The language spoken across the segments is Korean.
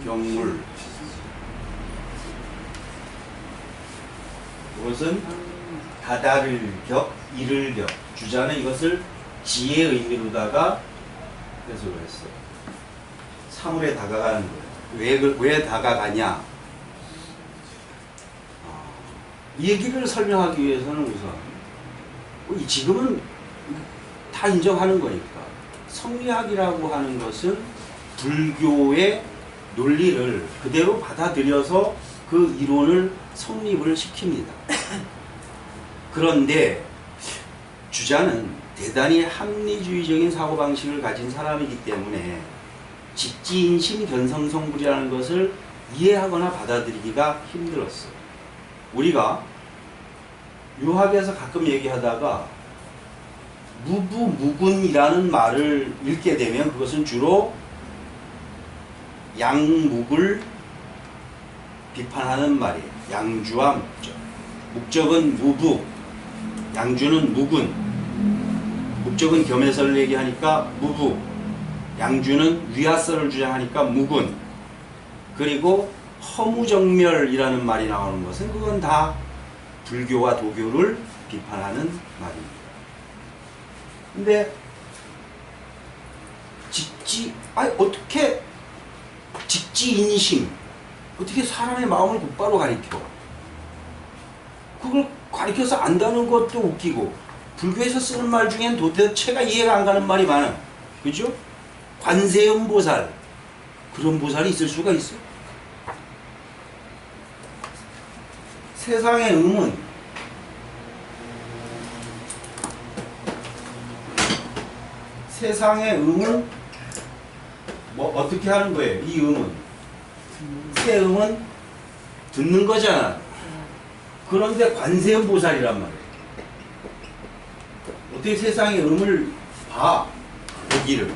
경물. 이것은 다다를 격, 이를 격. 주자는 이것을 지의 의미로다가 해석을 했어요. 사물에 다가가는 거예요. 왜 다가가냐? 이 얘기를 설명하기 위해서는 우선 지금은 다 인정하는 거니까 성리학이라고 하는 것은 불교의 논리를 그대로 받아들여서 그 이론을 성립을 시킵니다. 그런데 주자는 대단히 합리주의적인 사고방식을 가진 사람이기 때문에 직지인심 견성성불이라는 것을 이해하거나 받아들이기가 힘들었어요. 우리가 유학에서 가끔 얘기하다가 무부무군이라는 말을 읽게 되면 그것은 주로 양묵을 비판하는 말이에요. 양주와 목적. 목적은 무부, 양주는 무군. 목적은 겸해서를 얘기하니까 무부, 양주는 위하설을 주장하니까 무군. 그리고 허무정멸이라는 말이 나오는 것은 그건 다 불교와 도교를 비판하는 말입니다. 근데 어떻게 직지인심, 어떻게 사람의 마음을 곧바로 가리켜? 그걸 가리켜서 안다는 것도 웃기고, 불교에서 쓰는 말 중엔 도대체가 이해가 안 가는 말이 많아. 그죠? 관세음보살. 그런 보살이 있을 수가 있어? 세상의 음은 뭐 어떻게 하는 거예요? 이 음은 새 음은 듣는 거잖아. 그런데 관세음보살이란 말이에요. 어떻게 세상의 음을 봐? 여기를.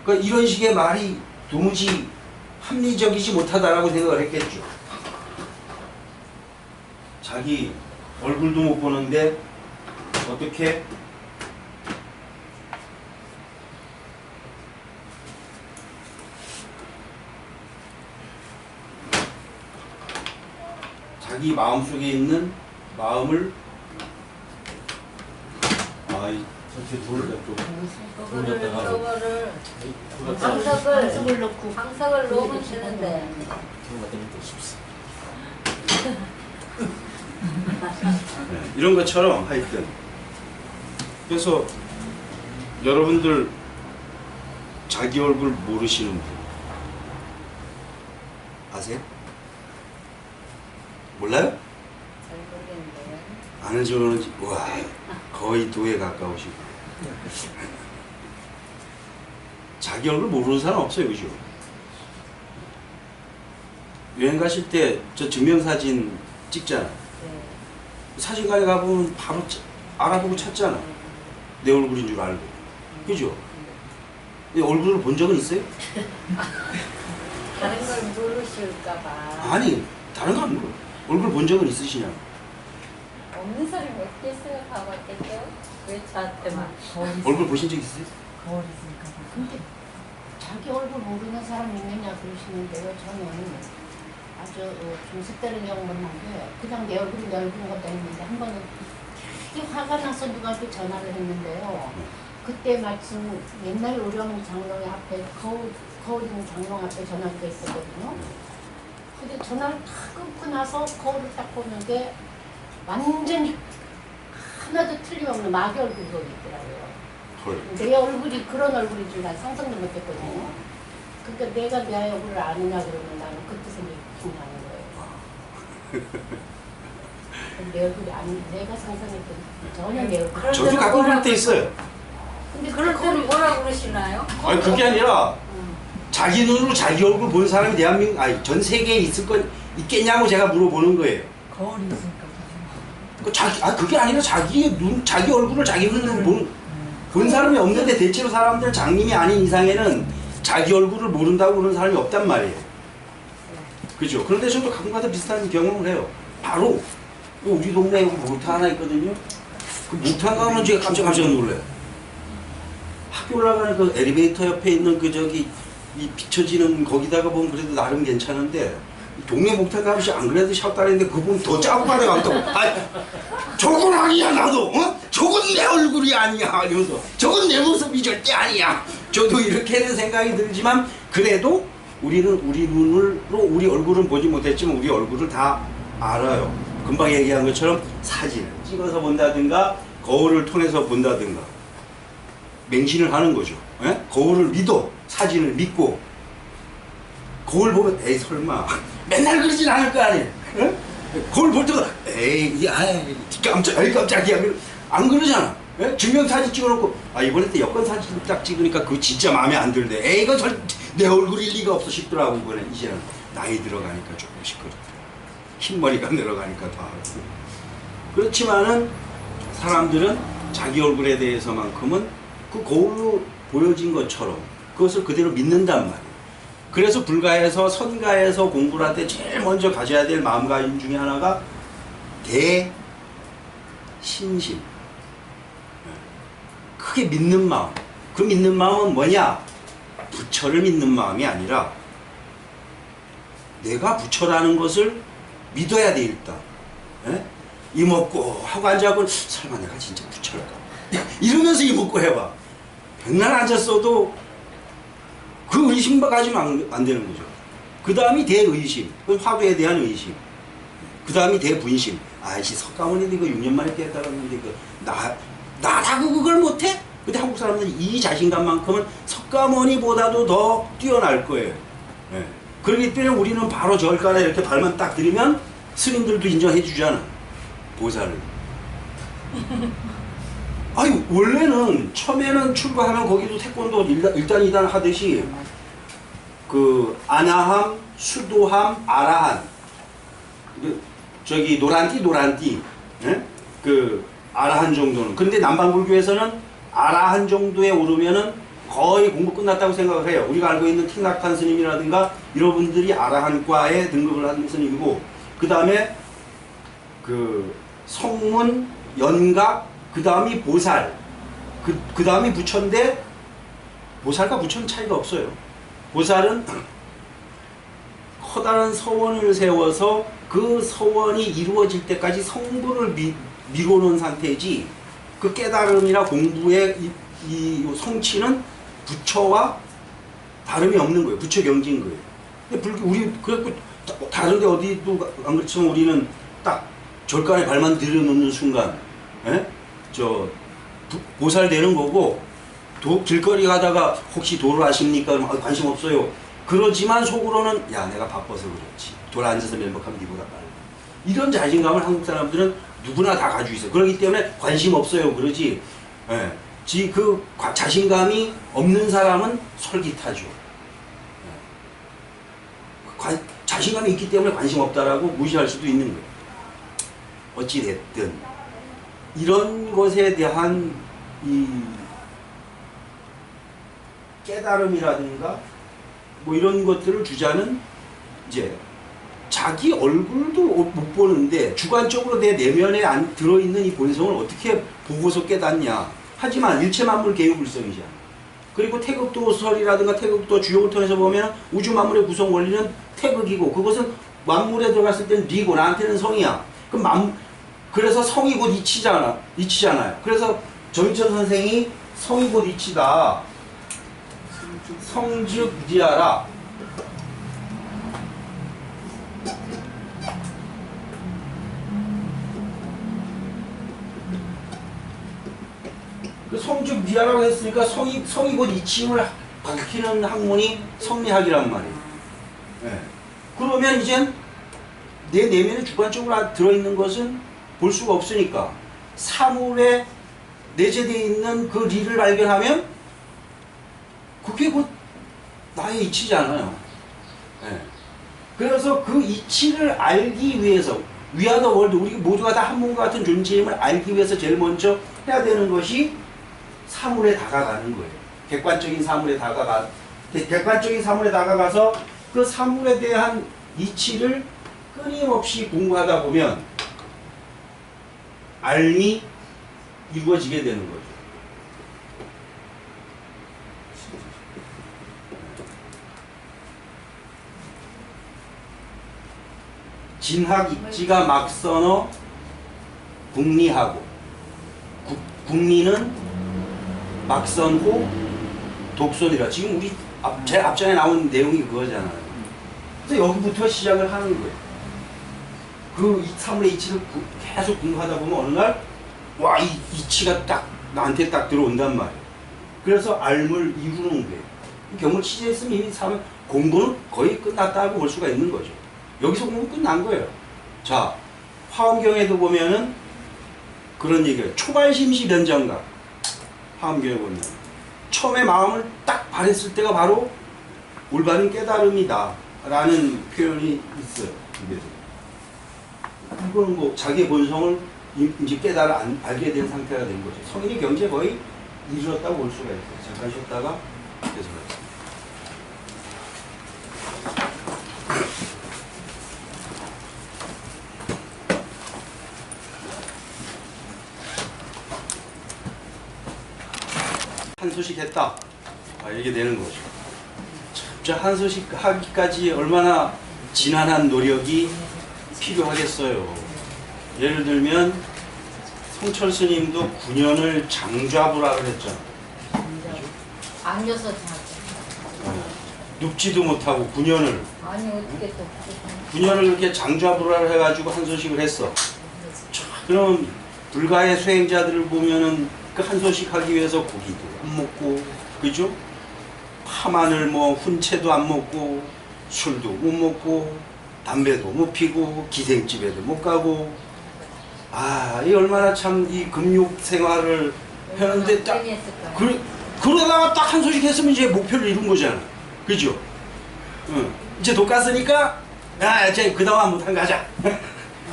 그러니까 이런 식의 말이 도무지 합리적이지 못하다라고 생각을 했겠죠. 자기 얼굴도 못 보는데 어떻게 자기 마음속에 있는 마음을 저렇게 돌을 그거를 방석을 놓으면 되는데 네, 이런 것처럼 하여튼 그래서 여러분들 자기 얼굴 모르시는 분 아세요? 몰라요? 잘 모르겠는데. 아는지 모르는지 와 거의 도에 가까우시고 자기 얼굴 모르는 사람 없어요. 그죠? 여행 가실 때 저 증명사진 찍잖아. 네. 사진관에 가보면 바로 알아보고 찾잖아. 내 얼굴인 줄 알고. 그죠? 내 얼굴을 본 적은 있어요? 다른 걸 모르실까봐. 아니 다른 거 안 물어. 얼굴 본 적은 있으시냐고. 없는 사람이 어떻게 생각하겠죠? 왜 저한테만. 얼굴 보신 적 있으세요? 거울이 있으니까. 근데 자기 얼굴 모르는 사람 있느냐 그러시는데요. 저는 아주 중식되는 경우는 한데 그냥 내 얼굴은 내 얼굴인 것도 했는데 한 번은 되게 화가 나서 누구한테 전화를 했는데요. 그때 마침 옛날 우령 장롱 앞에 거울 있는 장롱 앞에 전화기가 있었거든요. 근데 전화를 탁 끊고 나서 거울을 딱 보는 게 완전히 하나도 틀림없는 마귀 얼굴이 거기 있더라고요. 헐. 내 얼굴이 그런 얼굴인 줄 난 상상도 못했거든요. 그러니까 내가 내 얼굴을 아느냐 그러면 나는 그때 생각이 나는 거예요. 내 얼굴이 아닌데 내가 상상했던 전혀 내 얼굴. 저도 가끔 그럴 때 있어요. 근데 그럴 때는 뭐라 그러시나요? 아니 그게 아니라 자기 눈으로 자기 얼굴 본 사람이 대한민국 아니 전 세계에 있겠냐고 제가 물어보는 거예요. 거울이 있으니까. 그게 아니라 자기 얼굴을 자기 눈으로 본 사람이 없는데 대체로 사람들 장님이 아닌 이상에는 자기 얼굴을 모른다고 그러는 사람이 없단 말이에요. 그죠? 그런데 저도 가끔가다 비슷한 경험을 해요. 바로 우리 동네에 목욕탕 하나 있거든요. 그 목욕탕 가면 제가 깜짝 놀라요. 학교 올라가는 그 엘리베이터 옆에 있는 그 저기 이 비춰지는 거기다가 보면 그래도 나름 괜찮은데 동네 목탁 아저씨 안 그래도 샤웠다는데 그거 보면 더 짜고 가네요. 또 저건 아니야 나도. 어? 저건 내 얼굴이 아니야. 이러면서 저건 내 모습이 절대 아니야. 저도 이렇게는 생각이 들지만 그래도 우리는 우리 눈으로 우리 얼굴은 보지 못했지만 우리 얼굴을 다 알아요. 금방 얘기한 것처럼 사진을 찍어서 본다든가 거울을 통해서 본다든가 맹신을 하는 거죠. 예? 거울을 믿어. 사진을 믿고 거울 보면 에이 설마 맨날 그러진 않을 거 아니에요. 예? 거울 볼 때마다 에이 깜짝이야 안 그러잖아. 예? 증명사진 찍어놓고 이번에 또 여권사진 딱 찍으니까 그거 진짜 마음에 안 들대. 에이 이거 내 얼굴일 리가 없어 싶더라고. 이번에 이제는 나이 들어가니까 조금씩 그렇더라고. 흰머리가 늘어가니까 더 알고. 그렇지만은 사람들은 자기 얼굴에 대해서만큼은 그 거울로 보여진 것처럼 그것을 그대로 믿는단 말이에요. 그래서 불가에서 선가에서 공부를 할 때 제일 먼저 가져야 될 마음가짐 중에 하나가 대신심. 크게 믿는 마음. 그 믿는 마음은 뭐냐? 부처를 믿는 마음이 아니라 내가 부처라는 것을 믿어야 돼 일단. 예? 이먹고 하고 앉아고 설마 내가 진짜 부처일까? 이러면서 이먹고 해봐. 백날 앉았어도 그 의심만 가지면 안 되는 거죠. 그 다음이 대의심. 그 화두에 대한 의심. 그 다음이 대분심. 아이씨 석가모니도 이거 6년 만에 깨달았는데 이거 나라고 그걸 못해? 근데 한국 사람들이 이 자신감만큼은 석가모니보다도 더 뛰어날 거예요. 예. 그렇기 때문에 우리는 바로 절간에 이렇게 발만 딱 들이면 스님들도 인정해 주잖아. 보살을. 아니 원래는 처음에는 출가하면 거기도 태권도 1단 2단 하듯이 그 아나함, 수도함, 아라한 저기 노란띠 예? 그 아라한 정도는. 근데 남방불교에서는 아라한 정도에 오르면은 거의 공부 끝났다고 생각을 해요. 우리가 알고 있는 틱낙탄 스님이라든가 이런 분들이 아라한과에 등급을 한 스님이고, 그 다음에 그 성문, 연각, 그 다음이 보살, 그 다음이 부처인데 보살과 부처는 차이가 없어요. 보살은 커다란 서원을 세워서 그 서원이 이루어질 때까지 성부를 미뤄놓은 상태이지, 그 깨달음이나 공부의 이 성취는 부처와 다름이 없는 거예요. 부처 경지인 거예요. 근데 우리 그래갖고 다른데 어디도 안 그렇지만 우리는 딱 절간에 발만 들여놓는 순간, 예? 보살 되는 거고, 길거리 가다가 혹시 도를 아십니까? 그러면 관심 없어요. 그러지만 속으로는 야 내가 바빠서 그렇지. 돌 앉아서 면목하면 니보다 빨라. 이런 자신감을 한국 사람들은 누구나 다 가지고 있어요. 그렇기 때문에 관심 없어요. 그러지. 예. 그 자신감이 없는 사람은 솔깃하죠. 예. 자신감이 있기 때문에 관심 없다라고 무시할 수도 있는 거예요. 어찌됐든 이런 것에 대한 이 깨달음이라든가 뭐 이런 것들을 주자는 이제 자기 얼굴도 못 보는데 주관적으로 내 내면에 들어있는 이 본성을 어떻게 보고서 깨닫냐. 하지만 일체만물 개유불성이잖아. 그리고 태극도설이라든가 태극도 주역을 통해서 보면 우주 만물의 구성 원리는 태극이고, 그것은 만물에 들어갔을 때는 니고 나한테는 성이야. 그래서 성이 곧 이치잖아요. 그래서 정인천 선생이 성이 곧 이치다. 성즉 니하라. 그 성즉 니하라고 했으니까 성이 곧 이침을 밝히는 학문이 성리학이란 말이에요. 네. 그러면 이젠 내 내면에 주관적으로 들어있는 것은 볼 수가 없으니까 사물에 내재되어 있는 그 리를 발견하면 그게 곧 나의 이치잖아요. 네. 그래서 그 이치를 알기 위해서 위아더 월드, 우리 모두가 다 한 몸과 같은 존재임을 알기 위해서 제일 먼저 해야 되는 것이 사물에 다가가는 거예요. 객관적인 사물에 다가가서 그 사물에 대한 이치를 끊임없이 공부하다 보면 알미 이루어지게 되는 거죠. 진학 입지가 막선어 국리하고 국리는 막선호 독선이라 지금 우리 제 앞장에 나온 내용이 그거잖아요. 그래서 여기부터 시작을 하는 거예요. 그 3분의 이치를 계속 공부하다 보면 어느 날 와, 이 이치가 딱 나한테 딱 들어온단 말이에요. 그래서 알물 이루는 거예요. 경을 취재했으면 이미 사람 공부는 거의 끝났다고 볼 수가 있는 거죠. 여기서 공부 끝난 거예요. 자, 화엄경에도 보면은 그런 얘기예요. 초발심시 변정각. 화엄경에 보면 처음에 마음을 딱 발했을 때가 바로 올바른 깨달음이다 라는 표현이 있어요. 입에서. 이거는 뭐 자기의 본성을 이제 깨달아 알게 된 상태가 된 거죠. 성인의 경지에 거의 이르렀다고 볼 수가 있어요. 잠깐 쉬었다가 계속하겠습니다. 한 소식 했다. 이렇게 되는 거죠. 참, 한 소식 하기까지 얼마나 지난한 노력이 필요하겠어요. 예를 들면 성철 스님도 9년을 장좌부라를 했잖아. 앉아서 자고. 눕지도 못하고 9년을 아니 어떻게 또 9년을 그렇게 장좌부라를 해가지고 한 소식을 했어. 자, 그럼 불가의 수행자들을 보면은 그 한 소식 하기 위해서 고기도 안 먹고, 그죠? 파마늘 뭐 훈채도 안 먹고, 술도 못 먹고, 담배도 못 피고, 기생집에도 못 가고, 이 얼마나 참 이 금욕 생활을 하는데 딱 그러다가 딱 한 소식 했으면 이제 목표를 이룬 거잖아. 그죠? 응. 이제 돈 깠으니까 이제 그 다음 한번 가자.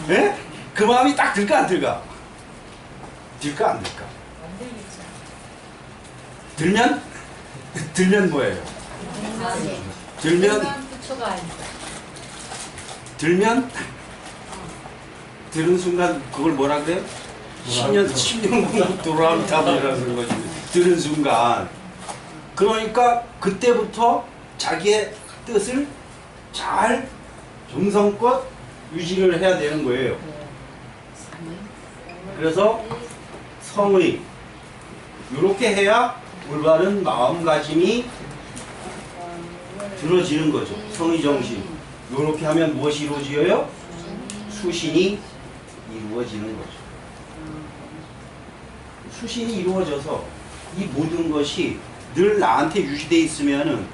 예? 그 마음이 딱 들까 안 들까? 들까 안 들까? 안 들리죠. 들면 뭐예요? 들면 부처가 아니다. 들은 순간 그걸 뭐라 그래요? 10년 공부 돌아온 답이라는 거지. 들은 순간. 그러니까 그때부터 자기의 뜻을 잘 정성껏 유지를 해야 되는 거예요. 그래서 성의 이렇게 해야 올바른 마음가짐이 들어지는 거죠. 성의 정신. 이렇게 하면 무엇이 이루어져요? 수신이 이루어지는 거죠. 수신이 이루어져서 이 모든 것이 늘 나한테 유지되어 있으면은,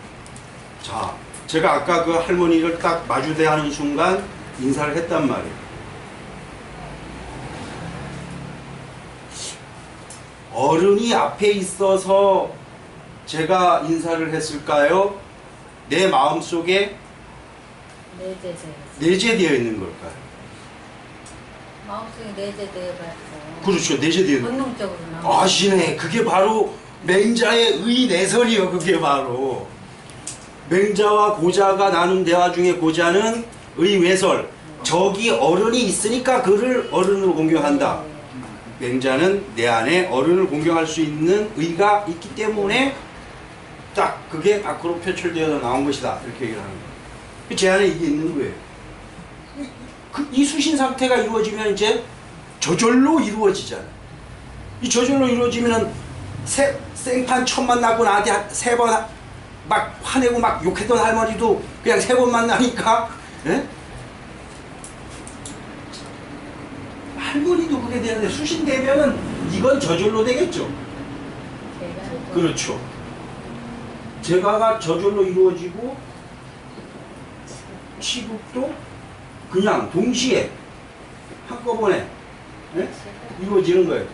자, 제가 아까 그 할머니를 딱 마주대하는 순간 인사를 했단 말이에요. 어른이 앞에 있어서 제가 인사를 했을까요? 내 마음속에 내재되어 있는 걸까요? 마음속에 내재되어봤어. 그렇죠. 내재되어 있는. 본능적으로 나와. 아시네. 그게 바로 맹자의 의내설이요. 그게 바로 맹자와 고자가 나눈 대화 중에 고자는 의외설. 저기 어른이 있으니까 그를 어른으로 공경한다. 맹자는 내 안에 어른을 공경할 수 있는 의가 있기 때문에 딱 그게 밖으로 표출되어서 나온 것이다. 이렇게 얘기를 하는 거예요. 제 안에 이게 있는 거예요. 이 수신 상태가 이루어지면 이제 저절로 이루어지잖아요. 이 저절로 이루어지면은 생판 처음 만나고 나한테 3번 막 화내고 막 욕했던 할머니도 그냥 3번 만나니까, 예? 할머니도 그게 되는데 수신되면은 이건 저절로 되겠죠. 그렇죠. 제가가 저절로 이루어지고 치국도 그냥 동시에 한꺼번에, 예? 이루어지는 거예요.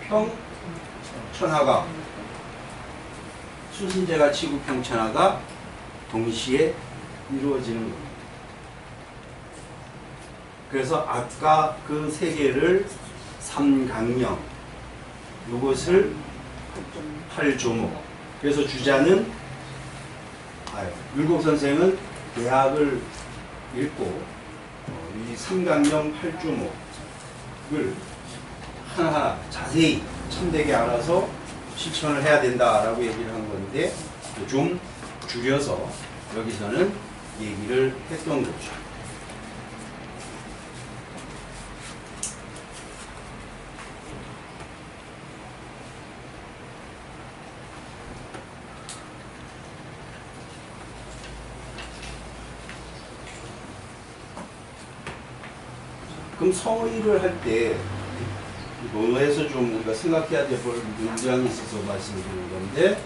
평천하가 수신제가 치국 평천하가 동시에 이루어지는 거예요. 그래서 아까 그 세 개를 삼강령, 이것을 팔조목. 그래서 주자는 율곡 선생은 대학을 읽고 이 삼강령 팔조목을 하나하나 자세히 참되게 알아서 실천을 해야 된다라고 얘기를 한 건데, 좀 줄여서 여기서는 얘기를 했던 거죠. 그럼 성의를 할 때 논어에서 좀 우리가 생각해야 될 문장이 있어서 말씀드리는 건데,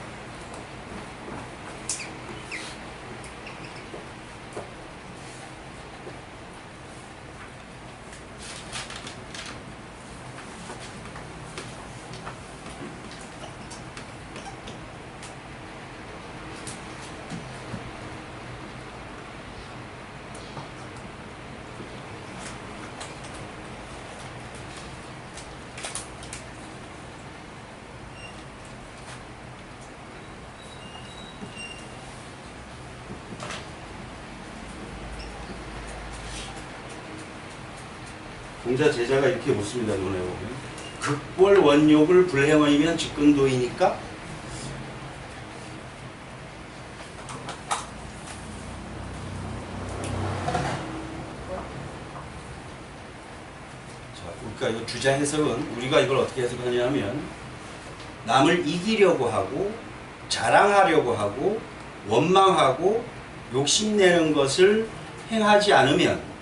공자 제자가 이렇게 묻습니다. 논에 보면 극볼 원욕을 불행원이면 직근도이니까. 자, 그러니까 이 주자 해석은 우리가 이걸 어떻게 해석하냐면, 남을 이기려고 하고 자랑하려고 하고 원망하고 욕심내는 것을 행하지 않으면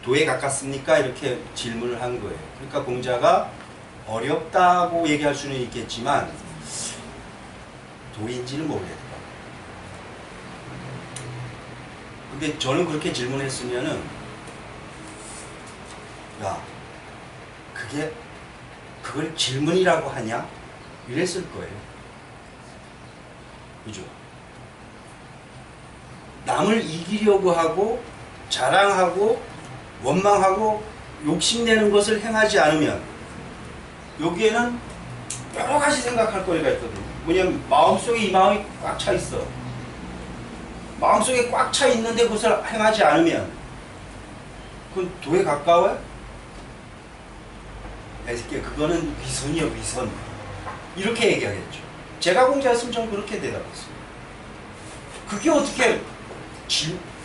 도에 가깝습니까? 이렇게 질문을 한 거예요. 그러니까 공자가 어렵다고 얘기할 수는 있겠지만 도인지는 모르겠다. 근데 저는 그렇게 질문했으면은, 야, 그걸 질문이라고 하냐? 이랬을 거예요. 그죠? 남을 이기려고 하고 자랑하고 원망하고 욕심내는 것을 행하지 않으면, 여기에는 여러 가지 생각할 거리가 있거든요. 뭐냐면 마음속에 이 마음이 꽉 차 있어. 마음속에 꽉 차 있는데 그것을 행하지 않으면 그건 도에 가까워요? 그거는 위선이요, 위선. 이렇게 얘기하겠죠. 제가 공자였으면 저는 그렇게 대답했어요. 그게 어떻게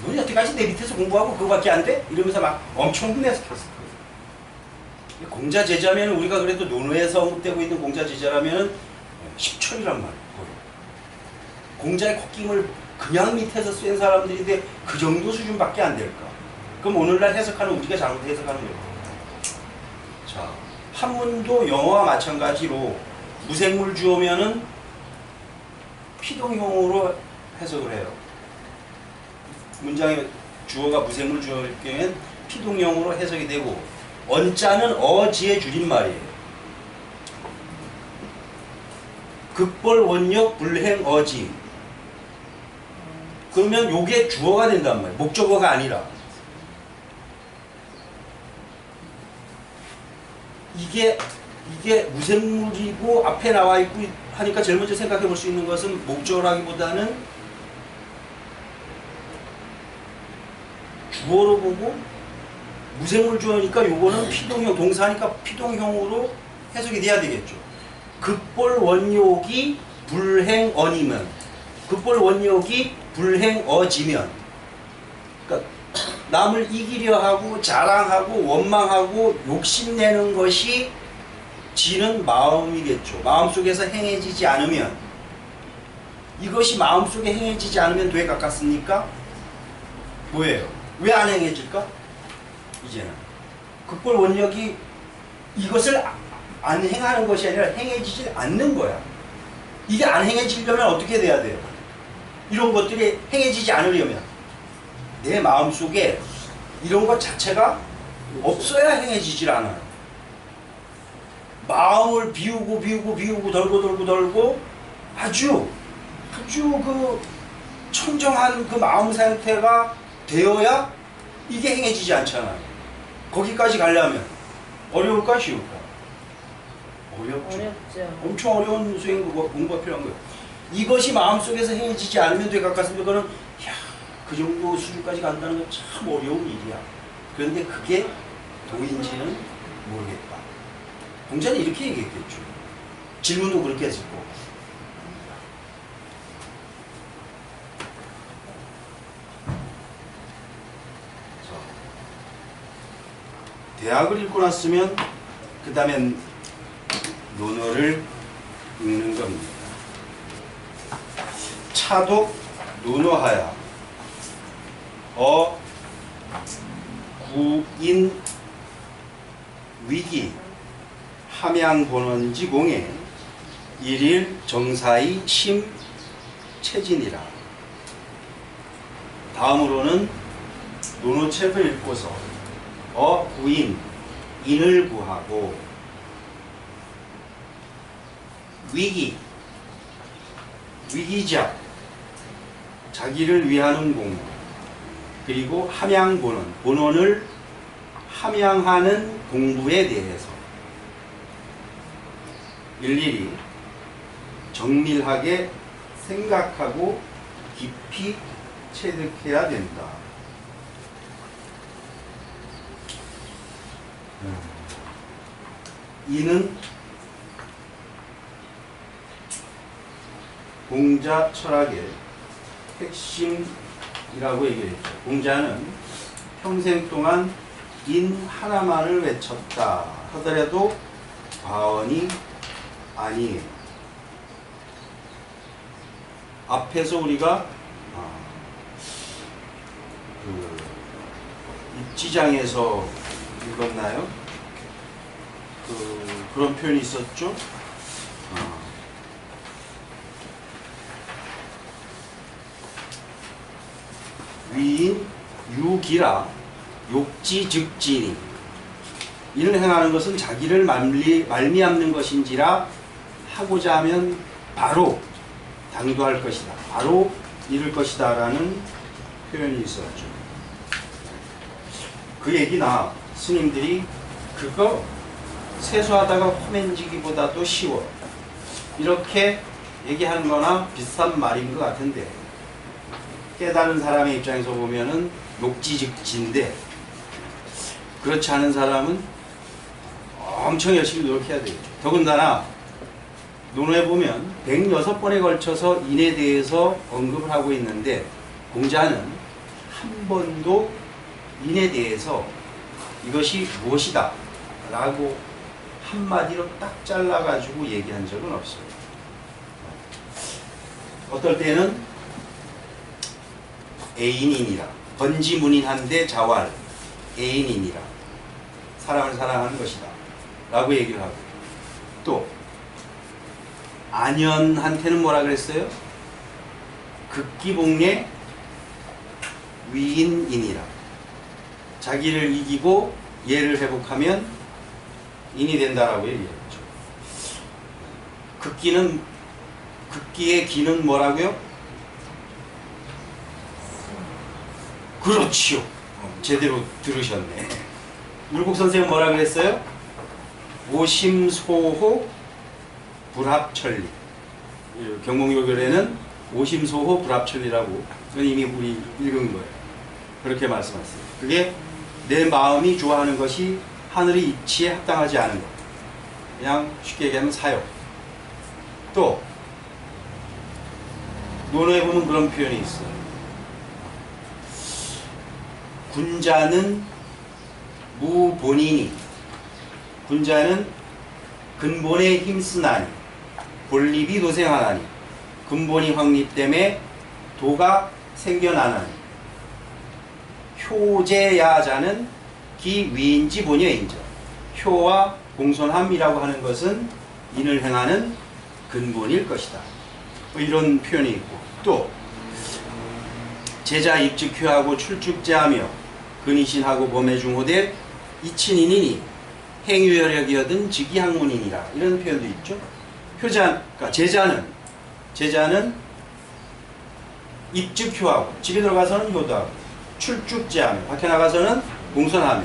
너 여태까지 내 밑에서 공부하고 그거밖에 안 돼? 이러면서 막 엄청 혼내서 켰을 거예요. 공자 제자면 우리가 그래도 논어에서 언급되고 있는 공자 제자라면 10천이란 말이에요. 공자의 콧김을 그냥 밑에서 쓴 사람들인데 그 정도 수준밖에 안 될까? 그럼 오늘날 해석하는 우리가 잘못 해석하는 거예요. 자, 한문도 영어와 마찬가지로 무생물 주어면은 피동형으로 해석을 해요. 문장의 주어가 무생물 주어일 경우엔 피동형으로 해석이 되고, 언자는 어지의 줄임말이에요. 극벌 원역 불행 어지. 그러면 요게 주어가 된단 말이에요. 목적어가 아니라. 이게 무생물이고 앞에 나와 있고 하니까 제일 먼저 생각해 볼 수 있는 것은 목적어라기보다는 주어로 보고, 무생물 주어니까 요거는 피동형, 동사니까 피동형으로 해석이 돼야 되겠죠. 극볼 원욕이 불행언이면, 극볼 원욕이 불행어지면, 그러니까 남을 이기려 하고 자랑하고 원망하고 욕심내는 것이 지는 마음이겠죠. 마음속에서 행해지지 않으면, 이것이 마음속에 행해지지 않으면 도에 가깝습니까? 뭐예요? 왜 안 행해질까? 이제는 극볼 원력이 이것을 안 행하는 것이 아니라 행해지지 않는 거야. 이게 안 행해지려면 어떻게 돼야 돼요? 이런 것들이 행해지지 않으려면 내 마음속에 이런 것 자체가 없어야 행해지질 않아요. 마음을 비우고 덜고 아주 그 청정한 그 마음 상태가 되어야 이게 행해지지 않잖아요. 거기까지 가려면 어려울까 쉬울까? 어렵죠. 엄청 어려운 수행 공부가 필요한 거예요. 이것이 마음속에서 행해지지 않으면 돼 가깝습니다. 그거는 그 정도 수준까지 간다는 건 참 어려운 일이야. 그런데 그게 도인지는 모르겠다. 공자는 이렇게 얘기했겠죠. 질문도 그렇게 했을 거고. 대학을 읽고 났으면 그 다음엔 논어를 읽는 겁니다. 차독 논어하야 구인 위기 함양 본원지 공에 일일 정사의 심체진이라. 다음으로는 논어책을 읽고서 구인, 인을 구하고 위기, 위기작, 자기를 위하는 공부, 그리고 함양 본원, 본원을 함양하는 공부에 대해서 일일이 정밀하게 생각하고 깊이 체득해야 된다. 이는 공자 철학의 핵심이라고 얘기했죠. 공자는 평생 동안 인 하나만을 외쳤다 하더라도 과언이 아니에요. 앞에서 우리가 입지장에서 읽었나요? 그런 표현이 있었죠. 위인 유기라 욕지즉지니. 이를 행하는 것은 자기를 말미암는 것인지라 하고자 하면 바로 당도할 것이다, 바로 이룰 것이다 라는 표현이 있었죠. 그 얘기나 스님들이 그거 세수하다가 호맨지기보다도 쉬워 이렇게 얘기하는 거나 비슷한 말인 것 같은데, 깨달은 사람의 입장에서 보면은 욕지즉지인데, 그렇지 않은 사람은 엄청 열심히 노력해야 되겠죠. 더군다나 논어에 보면 106번에 걸쳐서 인에 대해서 언급을 하고 있는데, 공자는 한 번도 인에 대해서 이것이 무엇이다 라고 한마디로 딱 잘라가지고 얘기한 적은 없어요. 어떨 때는 애인이니라, 번지문인한데 자활, 애인이니라, 사람을 사랑하는 것이다 라고 얘기를 하고, 또 안연한테는 뭐라 그랬어요? 극기복례 위인이니라. 자기를 이기고 얘를 회복하면 인이 된다라고 얘기했죠. 극기의 기는 뭐라고요? 그렇지요. 제대로 들으셨네. 율곡 선생은 뭐라 그랬어요? 오심소호 불합천리. 경몽요결에는 오심소호 불합천리라고, 그건 이미 우리 읽은 거예요. 그렇게 말씀하셨어요. 그게 내 마음이 좋아하는 것이 하늘의 이치에 합당하지 않은 것. 그냥 쉽게 얘기하면 사욕. 또 논어에 보면 그런 표현이 있어요. 군자는 무본이니, 군자는 근본에 힘쓰나니 본립이 도생하나니, 근본이 확립됨에 도가 생겨나나니, 효제야자는 기위인지 본여인자. 효와 공손함이라고 하는 것은 인을 행하는 근본일 것이다. 뭐 이런 표현이 있고, 또 제자 입직효하고 출축제하며 근이신하고 범해중호대 이친인이니 행유여력이여든 직이학문이니라, 이런 표현도 있죠. 그러니까 제자는 입직효하고, 집에 들어가서는 효도하고, 출축제하며, 밖에 나가서는 공손하며,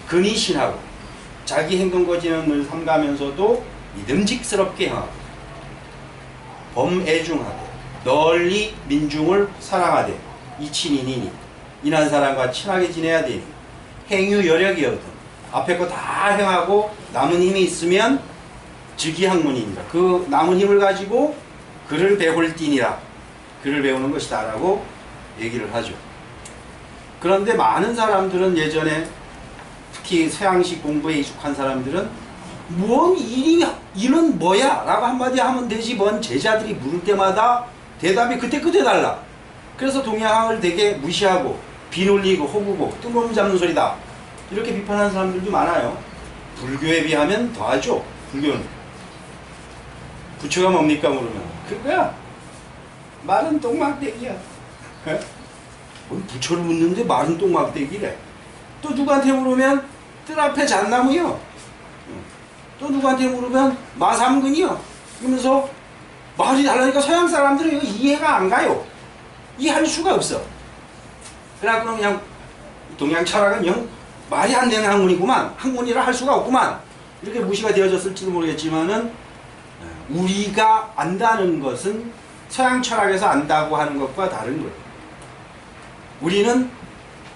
근이신하고, 자기 행동거지는 삼가면서도 믿음직스럽게 행하고, 범애중하되 널리 민중을 사랑하되 이친인이니, 인한 사람과 친하게 지내야 되니, 행유여력이거든, 앞에 거 다 행하고 남은 힘이 있으면 즉위학문입니다. 그 남은 힘을 가지고 글을 배울띠니라, 글을 배우는 것이다 라고 얘기를 하죠. 그런데 많은 사람들은, 예전에 특히 서양식 공부에 익숙한 사람들은 뭔 일은 뭐야? 라고 한마디 하면 되지, 뭔 제자들이 물을 때마다 대답이 그때 달라. 그래서 동양학을 되게 무시하고 비놀리고 호구고 뜬금없는 잡는 소리다 이렇게 비판하는 사람들도 많아요. 불교에 비하면 더하죠. 불교는. 부처가 뭡니까 물으면 그거야. 말은 똥막대기야. 에? 부처를 묻는데 말은 똥막대기래. 또 누구한테 물으면 뜰 앞에 잣나무요. 또 누구한테 물으면 마삼근이요. 그러면서 말이 다르니까 서양 사람들은 이거 이해가 안 가요. 이해할 수가 없어. 그래갖고 그냥 동양 철학은 그냥 말이 안 되는 학문이구만. 학문이라 할 수가 없구만. 이렇게 무시가 되어졌을지도 모르겠지만은 우리가 안다는 것은 서양 철학에서 안다고 하는 것과 다른 거예요. 우리는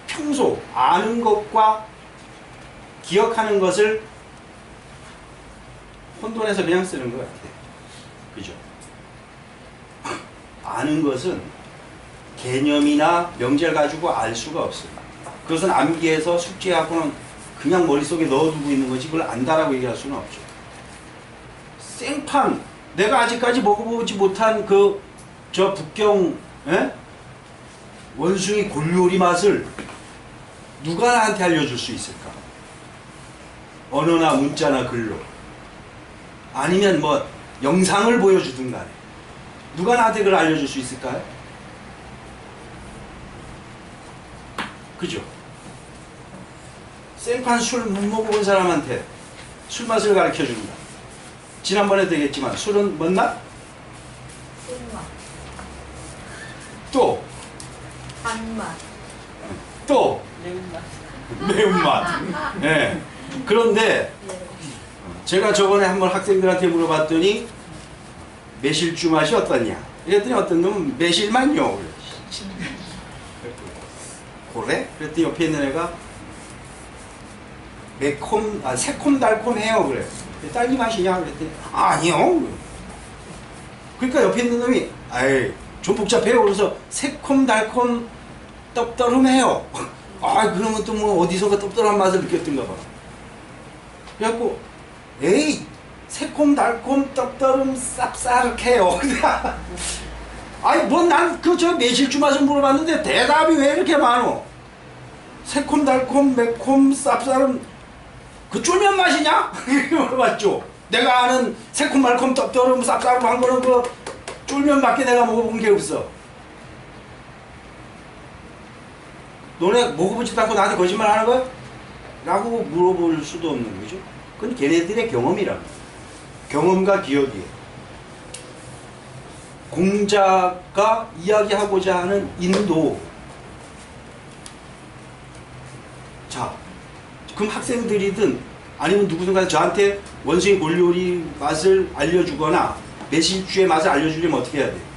평소 아는 것과 기억하는 것을 혼돈해서 그냥 쓰는 것 같아요. 그죠? 아는 것은 개념이나 명제를 가지고 알 수가 없어요. 그것은 암기해서 숙제하고는 그냥 머릿속에 넣어두고 있는 거지 그걸 안다라고 얘기할 수는 없죠. 생판, 내가 아직까지 먹어보지 못한 저 북경 원숭이 골요리 맛을 누가 나한테 알려줄 수 있을까? 언어나 문자나 글로. 아니면 뭐 영상을 보여주든 간에. 누가 나한테 그걸 알려줄 수 있을까요? 그죠? 생판 술 못 먹어본 사람한테 술 맛을 가르쳐 준다. 지난번에도 얘기했지만 술은 뭔 맛? 꿀맛, 또 단맛, 또 매운맛. 예. 그런데 제가 저번에 한번 학생들한테 물어봤더니 매실주 맛이 어떠냐? 그랬더니 어떤 놈은 매실만요. 그래? 그랬더니 옆에 있는 애가 새콤달콤해요. 그래. 딸기 맛이냐? 그랬더니 아니요. 그러니까 옆에 있는 놈이 아이 좀 복잡해요. 그래서 새콤달콤 떡떠름해요. 아 그러면 또 뭐 어디서가 떡떠름한 맛을 느꼈던가 봐. 그래갖고 에이 새콤달콤 떡떠름 쌉싸름해요. 아니 뭐 난 저 매실주 맛을 물어봤는데 대답이 왜 이렇게 많어? 새콤달콤 매콤 쌉싸름 그 쫄면 맛이냐? 물어봤죠. 내가 아는 새콤달콤 떡떠름 쌉싸름한 거는 그 쫄면밖에 내가 먹어본 게 없어. 너네 먹어보지도 않고 나한테 거짓말 하는 거야? 라고 물어볼 수도 없는 거죠. 그건 걔네들의 경험이라고. 경험과 기억이에요. 공자가 이야기하고자 하는 인도. 자, 그럼 학생들이든 아니면 누구든가 저한테 원숭이 골요리 맛을 알려주거나 매실주의 맛을 알려주려면 어떻게 해야 돼요?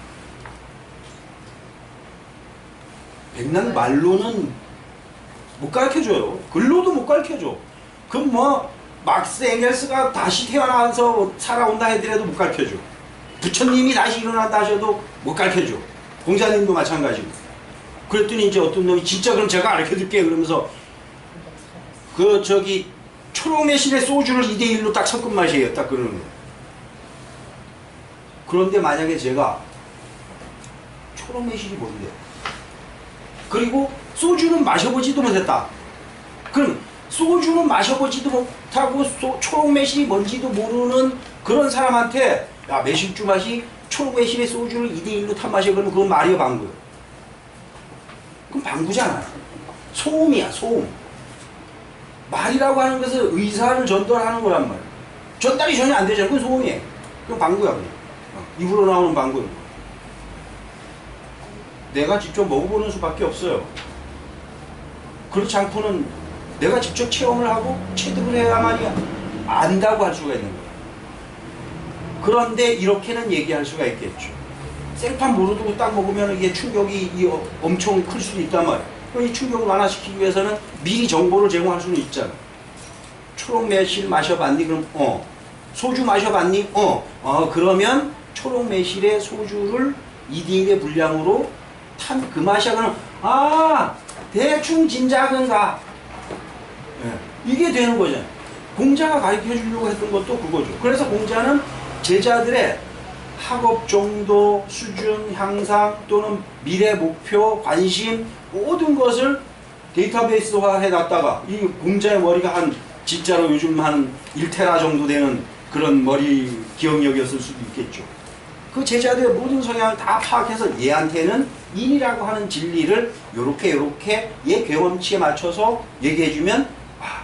백난 말로는 못 가르쳐줘요. 글로도 못 가르쳐줘. 그럼 뭐 막스 엥겔스가 다시 태어나서 살아온다 해더라도 못 가르쳐줘. 부처님이 다시 일어난다 하셔도 못 가르쳐줘. 공자님도 마찬가지고. 그랬더니 이제 어떤 놈이 진짜 그럼 제가 가르쳐줄게 그러면서 초록매실의 소주를 2대1로 딱 섞은 맛이에요. 딱 그러는 거예요. 그런데 만약에 제가 초록매실이 뭔데? 그리고 소주는 마셔보지도 못했다. 그럼 소주는 마셔보지도 못하고 초록매실이 뭔지도 모르는 그런 사람한테 야 매실주 맛이 초록매실의 소주를 2대1로 탄 맛이야. 그러면 그건 말이야 방구야. 그럼 방구잖아. 소음이야 소음. 말이라고 하는 것은 의사를 전달하는 거란 말이야. 전달이 전혀 안 되잖아. 그건 소음이에요. 그건 방구야 그냥. 입으로 나오는 방구. 내가 직접 먹어보는 수밖에 없어요. 그렇지 않고는 내가 직접 체험을 하고 체득을 해야만이 안다고 할 수가 있는 거야. 그런데 이렇게는 얘기할 수가 있겠죠. 생판 모르고 딱 먹으면 이게 충격이 엄청 클 수도 있단 말이야. 그럼 이 충격을 완화시키기 위해서는 미리 정보를 제공할 수는 있잖아. 초록매실 마셔봤니? 그럼 소주 마셔봤니? 그러면 초록매실의 소주를 2대1의 분량으로 탄 그 맛이야. 그럼 대충 짐작은가. 이게 되는 거잖아. 공자가 가르쳐 주려고 했던 것도 그거죠. 그래서 공자는 제자들의 학업 정도, 수준, 향상 또는 미래 목표, 관심 모든 것을 데이터베이스화 해놨다가 이 공자의 머리가 한 진짜로 요즘 한 1테라 정도 되는 그런 머리 기억력이었을 수도 있겠죠. 그 제자들의 모든 성향을 다 파악해서 얘한테는 인이라고 하는 진리를 요렇게 얘 경험치에 맞춰서 얘기해주면 아,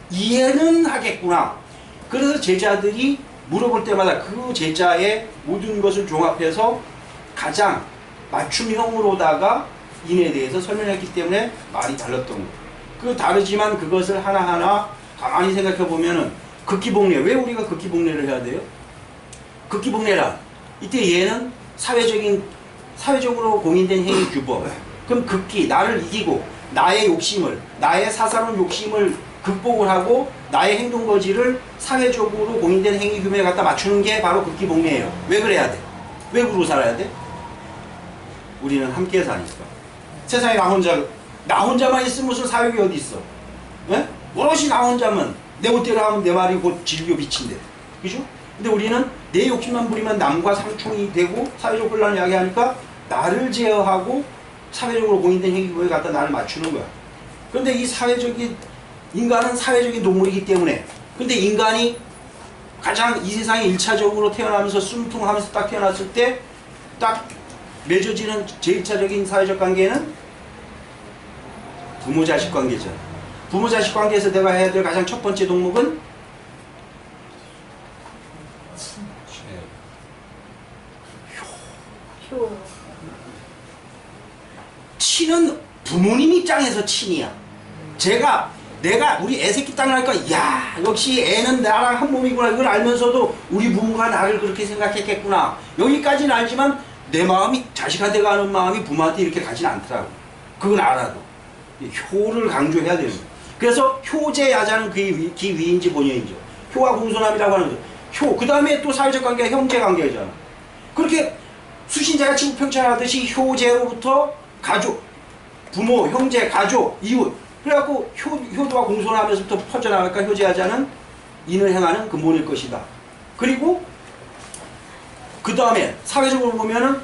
이해는 하겠구나. 그래서 제자들이 물어볼 때마다 그 제자의 모든 것을 종합해서 가장 맞춤형으로다가 인에 대해서 설명했기 때문에 말이 달랐던 거예요. 그 다르지만 그것을 하나하나 가만히 생각해 보면은 극기복례, 왜 우리가 극기복례를 해야 돼요? 극기복례란 이때 얘는 사회적으로 공인된 행위 규범. 그럼 극기, 나를 이기고 나의 욕심을, 나의 사사로운 욕심을 극복을 하고 나의 행동 거지를 사회적으로 공인된 행위 규범에 갖다 맞추는 게 바로 극기복례예요. 왜 그래야 돼? 왜 그러고 살아야 돼? 우리는 함께 사니까. 세상에 나 혼자만 있으면 무슨 사역이 어디 있어? 예? 오롯이 나 혼자면 내 멋대로 하면 내 말이 곧 진료 빛인데, 그죠? 근데 우리는 내 욕심만 부리면 남과 상충이 되고 사회적 혼란을 야기하니까 나를 제어하고 사회적으로 공인된 행위에 갖다 나를 맞추는 거야. 그런데 인간은 사회적인 동물이기 때문에, 근데 인간이 가장 이 세상에 1차적으로 태어나면서 숨통하면서 딱 태어났을 때 딱 맺어지는 제1차적인 사회적 관계는 부모-자식 관계잖아. 부모-자식 관계에서 내가 해야 될 가장 첫 번째 동목은 효. 친은 부모님 입장에서 친이야. 내가 우리 애새끼 딱 나니까 야 역시 애는 나랑 한 몸이구나 이걸 알면서도 우리 부모가 나를 그렇게 생각했겠구나 여기까지는 알지만 내 마음이 자식한테 가는 마음이 부모한테 이렇게 가진 않더라고. 그건 알아도 효를 강조해야 되는 거야. 그래서 효제야자는 그의 기위인지 본연인지 효와 공손함이라고 하는 거죠. 그 다음에 또 사회적 관계가 형제관계잖아. 그렇게 수신자가 지구평천하듯이 효제로부터 가족, 부모, 형제, 가족, 이웃 그래갖고 효도와 공손함에서부터 퍼져나갈까 효제하자는 인을 행하는 근본일 것이다. 그리고 그 다음에 사회적으로 보면은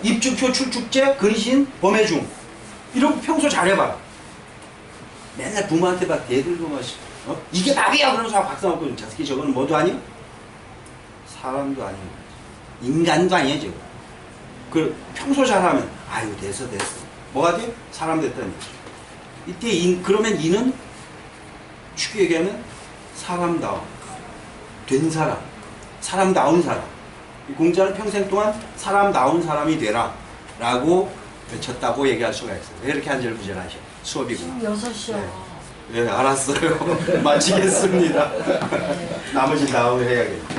입축효, 출축제, 근신, 범해중 이런 거 평소 잘해봐. 맨날 부모한테 막 대들고 막 이게 답이야 그러면서 박수 먹고 저 새끼 저거는 뭐도 아니야? 사람도 아니고 인간도 아니야 저거. 그 평소 잘하면 아유 됐어 뭐가 돼? 사람 됐다니. 이때 그러면 인은 쉽게 얘기하면 사람다운 된 사람다운 사람. 이 공자는 평생 동안 사람다운 사람이 되라 라고 외쳤다고 얘기할 수가 있어요. 왜 이렇게 한절부절하셔? 수업이고. 6시야. 네, 알았어요. 마치겠습니다. 나머지 다음에 해야겠다.